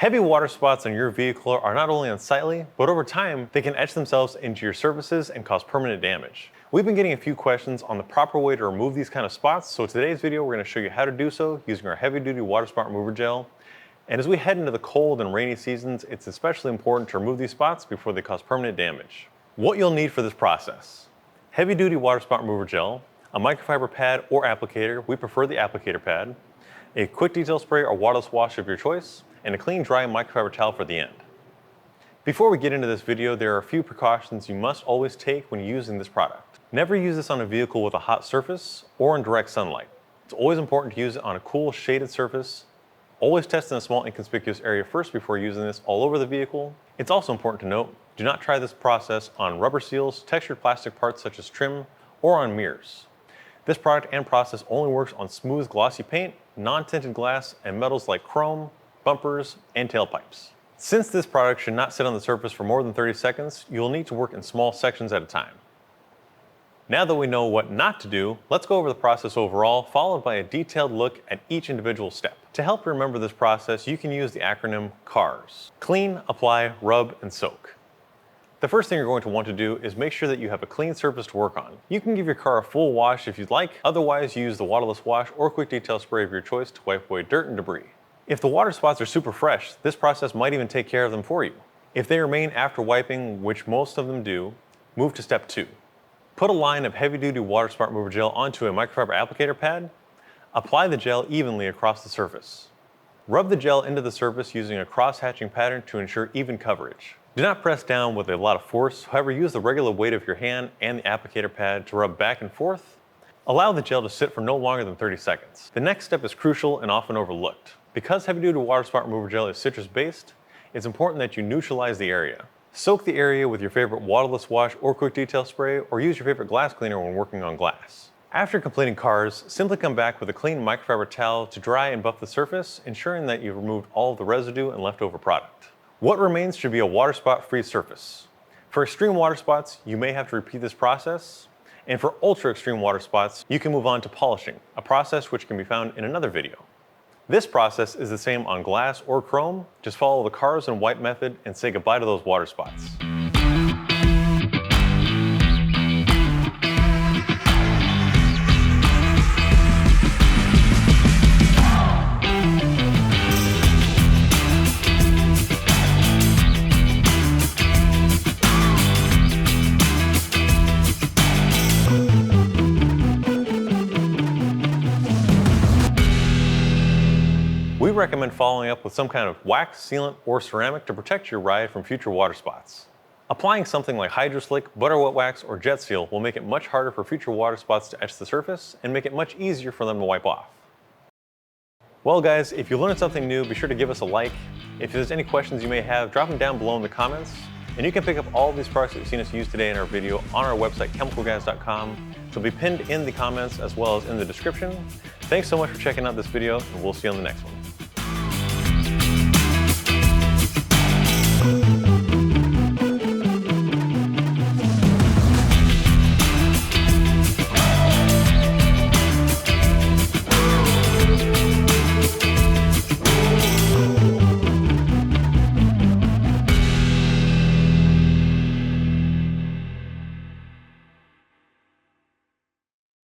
Heavy water spots on your vehicle are not only unsightly, but over time, they can etch themselves into your surfaces and cause permanent damage. We've been getting a few questions on the proper way to remove these kind of spots, so in today's video, we're going to show you how to do so using our heavy-duty water spot remover gel. And as we head into the cold and rainy seasons, it's especially important to remove these spots before they cause permanent damage. What you'll need for this process: heavy-duty water spot remover gel, a microfiber pad or applicator, we prefer the applicator pad, a quick detail spray or waterless wash of your choice, and a clean, dry microfiber towel for the end. Before we get into this video, there are a few precautions you must always take when using this product. Never use this on a vehicle with a hot surface or in direct sunlight. It's always important to use it on a cool, shaded surface. Always test in a small, inconspicuous area first before using this all over the vehicle. It's also important to note, do not try this process on rubber seals, textured plastic parts such as trim, or on mirrors. This product and process only works on smooth, glossy paint, non-tinted glass, and metals like chrome, bumpers, and tailpipes. Since this product should not sit on the surface for more than 30 seconds, you'll need to work in small sections at a time. Now that we know what not to do, let's go over the process overall, followed by a detailed look at each individual step. To help remember this process, you can use the acronym C.A.R.S. Clean, apply, rub, and soak. The first thing you're going to want to do is make sure that you have a clean surface to work on. You can give your car a full wash if you'd like, otherwise use the waterless wash or quick detail spray of your choice to wipe away dirt and debris. If the water spots are super fresh, this process might even take care of them for you. If they remain after wiping, which most of them do, move to step 2. Put a line of heavy-duty water spot remover gel onto a microfiber applicator pad. Apply the gel evenly across the surface. Rub the gel into the surface using a cross-hatching pattern to ensure even coverage. Do not press down with a lot of force, however, use the regular weight of your hand and the applicator pad to rub back and forth. Allow the gel to sit for no longer than 30 seconds. The next step is crucial and often overlooked. Because heavy-duty water spot remover gel is citrus-based, it's important that you neutralize the area. Soak the area with your favorite waterless wash or quick detail spray, or use your favorite glass cleaner when working on glass. After completing C.A.R.S, simply come back with a clean microfiber towel to dry and buff the surface, ensuring that you've removed all of the residue and leftover product. What remains should be a water spot-free surface. For extreme water spots, you may have to repeat this process, and for ultra-extreme water spots, you can move on to polishing, a process which can be found in another video. This process is the same on glass or chrome. Just follow the C.A.R.S and wipe method and say goodbye to those water spots. We recommend following up with some kind of wax, sealant, or ceramic to protect your ride from future water spots. Applying something like Hydro Slick, Butter Wet Wax, or Jet Seal will make it much harder for future water spots to etch the surface and make it much easier for them to wipe off. Well guys, if you learned something new, be sure to give us a like. If there's any questions you may have, drop them down below in the comments. And you can pick up all of these products that you've seen us use today in our video on our website, chemicalguys.com. It'll be pinned in the comments as well as in the description. Thanks so much for checking out this video, and we'll see you on the next one.